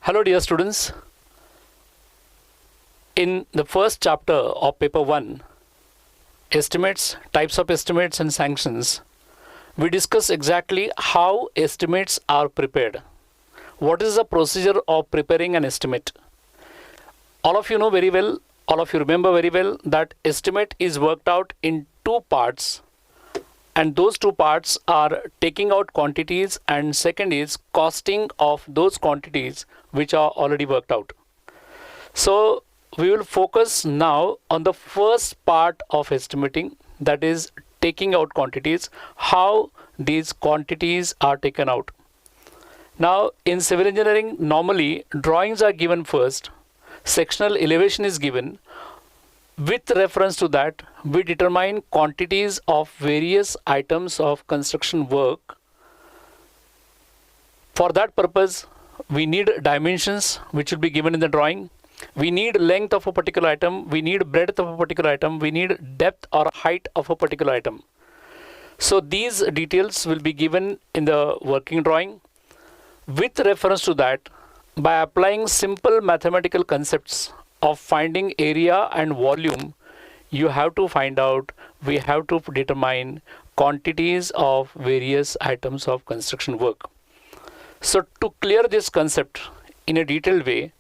Hello dear students. In the first chapter of paper 1, estimates, types of estimates and sanctions, we discuss exactly how estimates are prepared. What is the procedure of preparing an estimate? All of you know very well, all of you remember very well that estimate is worked out in two parts, and those two parts are taking out quantities and second is costing of those quantities which are already worked out. So we will focus now on the first part of estimating, that is taking out quantities, how these quantities are taken out. Now in civil engineering, normally drawings are given first, sectional elevation is given. With reference to that, we determine quantities of various items of construction work. For that purpose, we need dimensions which will be given in the drawing. We need length of a particular item, we need breadth of a particular item, we need depth or height of a particular item. So these details will be given in the working drawing. With reference to that, by applying simple mathematical concepts of finding area and volume, you have to find out, we have to determine quantities of various items of construction work. So to clear this concept in a detailed way,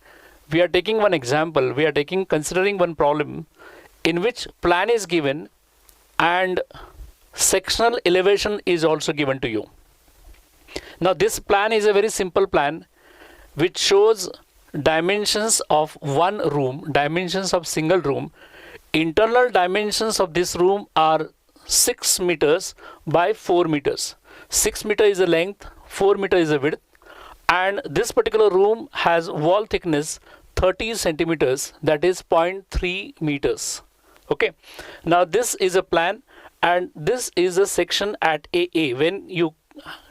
we are taking one example, considering one problem in which plan is given and sectional elevation is also given to you. Now this plan is a very simple plan which shows dimensions of one room, dimensions of single room. Internal dimensions of this room are 6 meters by 4 meters. 6 meter is the length, 4 meter is the width, and this particular room has wall thickness 30 centimeters, that is 0.3 meters. Okay, now this is a plan and this is a section at AA. When you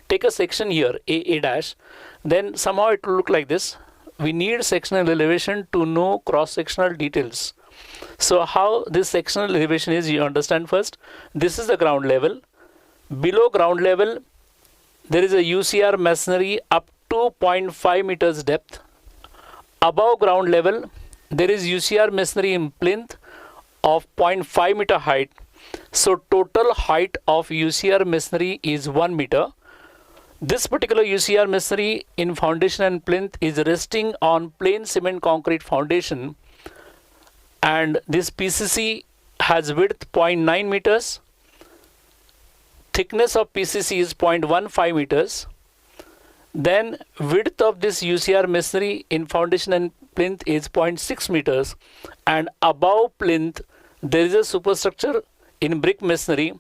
take a section here, AA dash, then somehow it will look like this. We need sectional elevation to know cross-sectional details. So how this sectional elevation is, you understand first. This is the ground level. Below ground level, there is a UCR masonry up to 0.5 meters depth. Above ground level, there is UCR masonry in plinth of 0.5 meter height. So total height of UCR masonry is 1 meter. This particular UCR masonry in foundation and plinth is resting on plain cement concrete foundation, and this PCC has width 0.9 meters, thickness of PCC is 0.15 meters, then width of this UCR masonry in foundation and plinth is 0.6 meters, and above plinth there is a superstructure in brick masonry,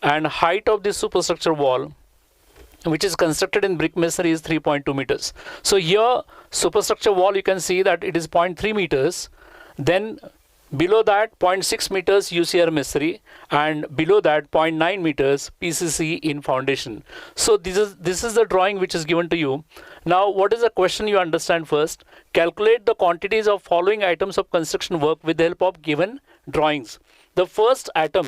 and height of this superstructure wall which is constructed in brick masonry is 3.2 meters. So here superstructure wall, you can see that it is 0.3 meters, then below that 0.6 meters UCR masonry, and below that 0.9 meters PCC in foundation. So this is the drawing which is given to you. Now what is the question you understand first? Calculate the quantities of following items of construction work with the help of given drawings. The first item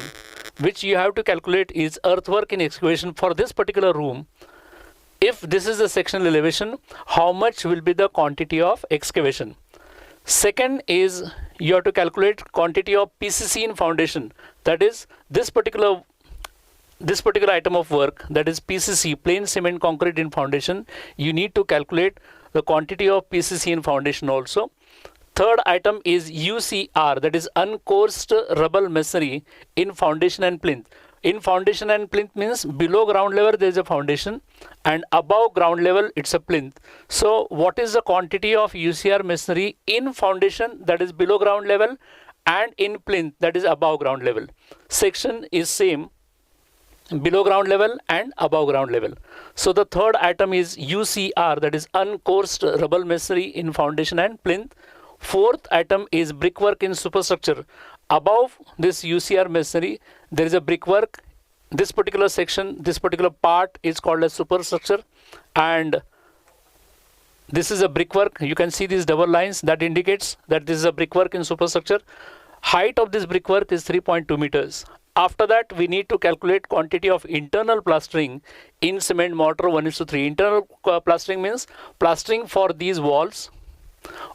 which you have to calculate is earthwork in excavation for this particular room. If this is the sectional elevation, how much will be the quantity of excavation? Second is you have to calculate quantity of PCC in foundation. That is this particular item of work, that is PCC, plain cement concrete in foundation. You need to calculate the quantity of PCC in foundation also. Third item is UCR, that is uncoursed rubble masonry in foundation and plinth. In foundation and plinth means below ground level there is a foundation and above ground level it's a plinth. So what is the quantity of UCR masonry in foundation, that is below ground level, and in plinth, that is above ground level? Section is same, below ground level and above ground level. So the third item is UCR, that is uncoursed rubble masonry in foundation and plinth. Fourth item is brickwork in superstructure. Above this UCR masonry, there is a brickwork. This particular section, this particular part is called as superstructure, and this is a brickwork. You can see these double lines that indicates that this is a brickwork in superstructure. Height of this brickwork is 3.2 meters. After that, we need to calculate quantity of internal plastering in cement mortar 1:3. Internal plastering means plastering for these walls,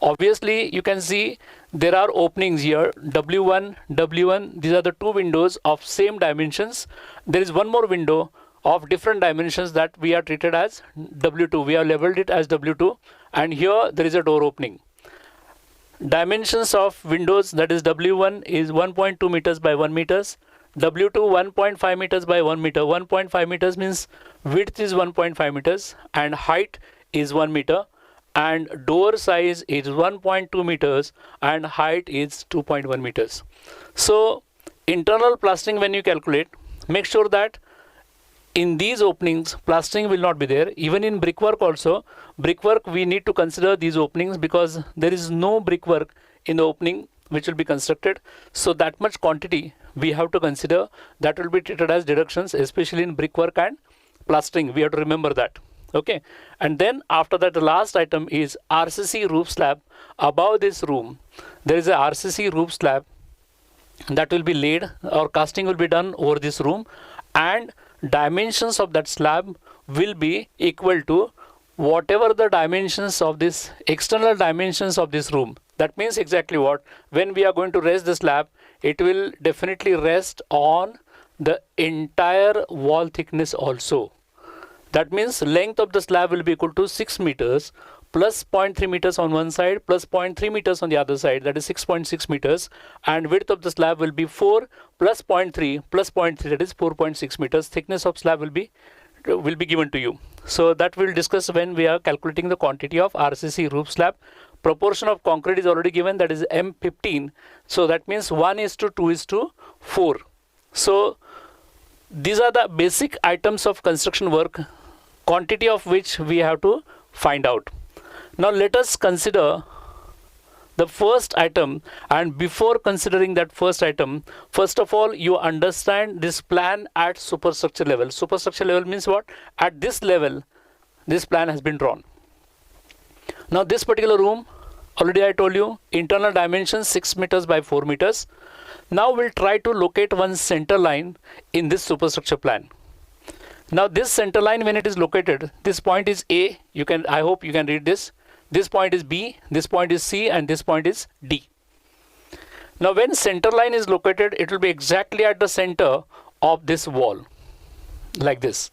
Obviously, you can see there are openings here, W1, W1. These are the two windows of same dimensions. There is one more window of different dimensions that we are treated as W2. We have labeled it as W2, and here there is a door opening. Dimensions of windows, that is W1 is 1.2 meters by 1 meters. W2 1.5 meters by 1 meter. 1.5 meters means width is 1.5 meters and height is 1 meter, and door size is 1.2 meters and height is 2.1 meters. So internal plastering, when you calculate, make sure that in these openings plastering will not be there. Even in brickwork also, brickwork we need to consider these openings because there is no brickwork in the opening which will be constructed. So that much quantity we have to consider, that will be treated as deductions, especially in brickwork and plastering. We have to remember that. Okay, and then after that, the last item is RCC roof slab. Above this room there is a RCC roof slab that will be laid, or casting will be done over this room, and dimensions of that slab will be equal to whatever the dimensions of this external dimensions of this room. That means exactly what, when we are going to raise the slab, it will definitely rest on the entire wall thickness also. That means length of the slab will be equal to 6 meters plus 0.3 meters on one side plus 0.3 meters on the other side, that is 6.6 meters, and width of the slab will be 4 plus 0.3 plus 0.3, that is 4.6 meters. Thickness of slab will be given to you. So that we'll discuss when we are calculating the quantity of RCC roof slab. Proportion of concrete is already given, that is M15. So that means 1:2:4. So these are the basic items of construction work, quantity of which we have to find out. Now let us consider the first item, and before considering that first item, first of all you understand this plan at superstructure level. Superstructure level means what? At this level this plan has been drawn. Now this particular room, already I told you, internal dimensions 6 meters by 4 meters. Now we'll try to locate one center line in this superstructure plan. Now this center line, when it is located, this point is A. I hope you can read this. This point is B, this point is C, and this point is D. Now when center line is located, it will be exactly at the center of this wall, like this.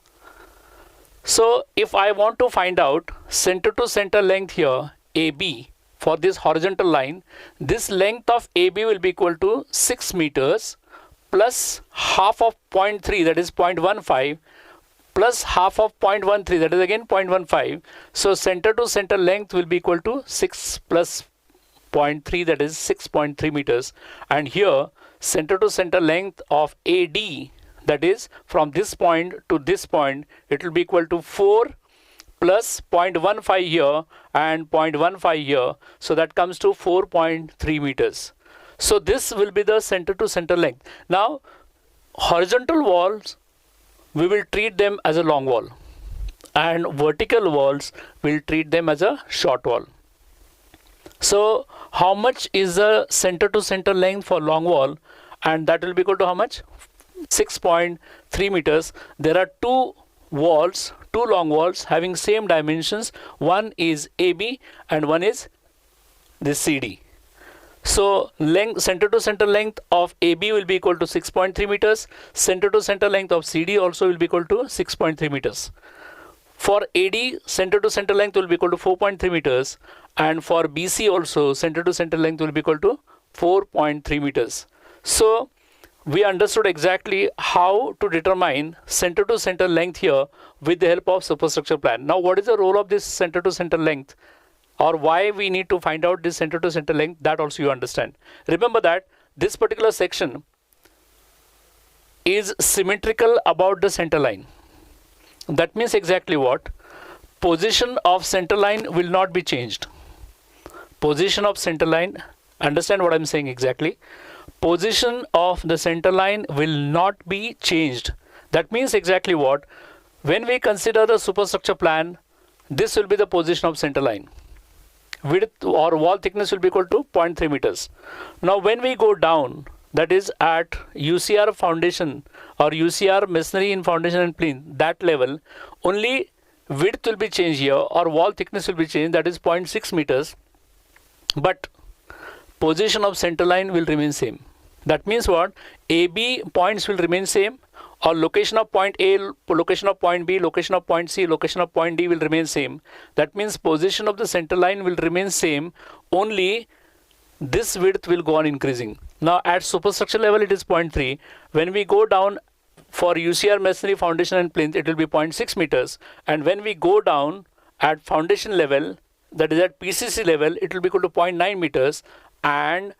So if I want to find out center to center length here, AB, for this horizontal line, this length of AB will be equal to 6 meters plus half of 0.3, that is 0.15, plus half of 0.13, that is again 0.15. So center to center length will be equal to 6 plus 0.3, that is 6.3 meters. And here center to center length of AD, that is from this point to this point, it will be equal to 4 plus 0.15 here and 0.15 here. So that comes to 4.3 meters. So this will be the center to center length. Now horizontal walls, we will treat them as a long wall, and vertical walls will treat them as a short wall. So how much is the center to center length for long wall? And that will be equal to how much? 6.3 meters. There are two walls, two long walls having same dimensions. One is AB and one is this CD. So length, center to center length of AB will be equal to 6.3 meters. Center to center length of CD also will be equal to 6.3 meters. For AD, center to center length will be equal to 4.3 meters. And for BC also, center to center length will be equal to 4.3 meters. So we understood exactly how to determine center to center length here with the help of superstructure plan. Now what is the role of this center to center length, or why we need to find out this center to center length? That also you understand. Remember that this particular section is symmetrical about the center line. That means exactly what? Position of center line will not be changed. Position of center line, understand what I'm saying exactly. Position of the center line will not be changed. That means exactly what? When we consider the superstructure plan, this will be the position of center line. Width or wall thickness will be equal to 0.3 meters. Now when we go down, that is at UCR foundation or UCR masonry in foundation and plinth, that level, only width will be changed here, or wall thickness will be changed, that is 0.6 meters. but position of center line will remain same. That means what? AB points will remain same, or location of point A, location of point B, location of point C, location of point D will remain same. That means position of the center line will remain same, only this width will go on increasing. Now at superstructure level it is 0.3. When we go down for UCR masonry foundation and plinth, it will be 0.6 meters, and when we go down at foundation level, that is at PCC level, it will be equal to 0.9 meters, and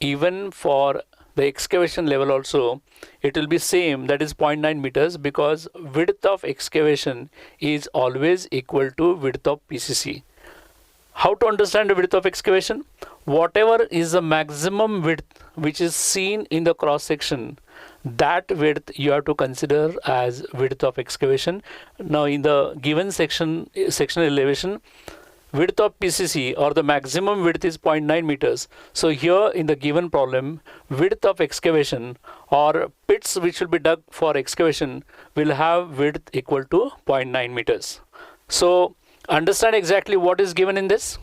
even for the excavation level also it will be same, that is 0.9 meters, because width of excavation is always equal to width of PCC. How to understand the width of excavation? Whatever is the maximum width which is seen in the cross section, that width you have to consider as width of excavation. Now in the given sectional elevation, width of PCC or the maximum width is 0.9 meters. So here in the given problem, width of excavation or pits which will be dug for excavation will have width equal to 0.9 meters. So understand exactly what is given in this.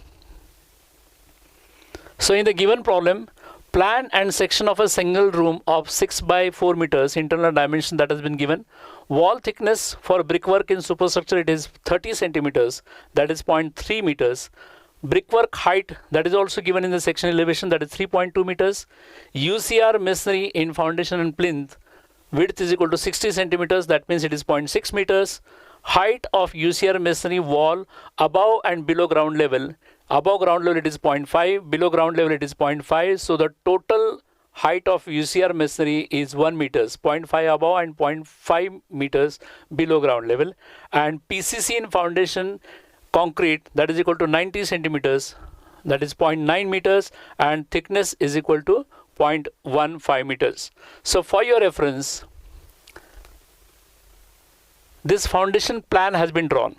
So in the given problem, plan and section of a single room of 6 by 4 meters internal dimension that has been given. Wall thickness for brickwork in superstructure, it is 30 centimeters, that is 0.3 meters. Brickwork height, that is also given in the section elevation, that is 3.2 meters. UCR masonry in foundation and plinth, width is equal to 60 centimeters, that means it is 0.6 meters. Height of UCR masonry wall above and below ground level, above ground level it is 0.5, below ground level it is 0.5. So the total height of UCR masonry is 1 meters, 0.5 above and 0.5 meters below ground level. And PCC in foundation concrete, that is equal to 90 centimeters, that is 0.9 meters, and thickness is equal to 0.15 meters. So for your reference, this foundation plan has been drawn.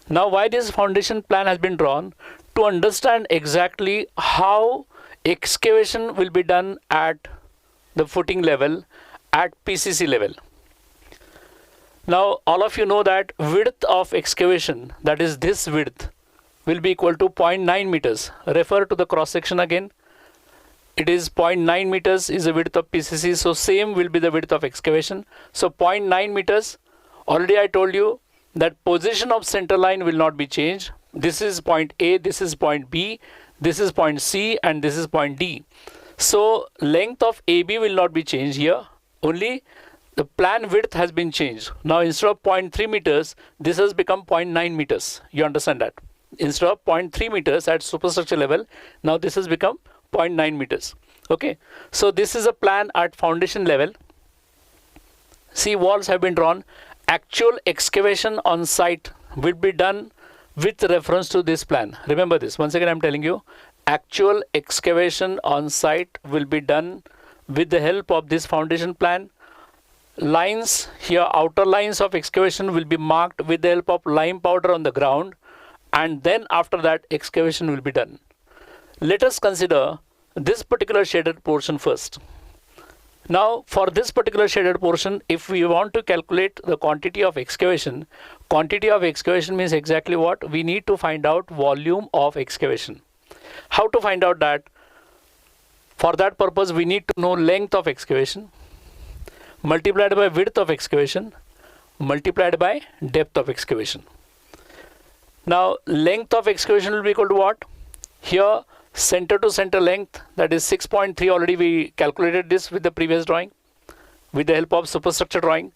Now why this foundation plan has been drawn? To understand exactly how excavation will be done at the footing level, at PCC level. Now all of you know that width of excavation, that is this width, will be equal to 0.9 meters. Refer to the cross section again. It is 0.9 meters is the width of PCC, so same will be the width of excavation. So 0.9 meters. Already I told you that position of center line will not be changed. This is point A, this is point B, this is point C, and this is point D. So length of AB will not be changed here, only the plan width has been changed. Now instead of 0.3 meters, this has become 0.9 meters. You understand that? Instead of 0.3 meters at superstructure level, now this has become 0.9 meters. Okay, so this is a plan at foundation level. See, walls have been drawn. Actual excavation on site will be done with reference to this plan. Remember this. Once again, I'm telling you, actual excavation on site will be done with the help of this foundation plan. Lines here, outer lines of excavation will be marked with the help of lime powder on the ground, and then after that excavation will be done. Let us consider this particular shaded portion first. Now for this particular shaded portion, if we want to calculate the quantity of excavation means exactly what? We need to find out volume of excavation. How to find out that? For that purpose we need to know length of excavation multiplied by width of excavation multiplied by depth of excavation. Now length of excavation will be equal to what? Here center to center length, that is 6.3. already we calculated this with the previous drawing with the help of superstructure drawing.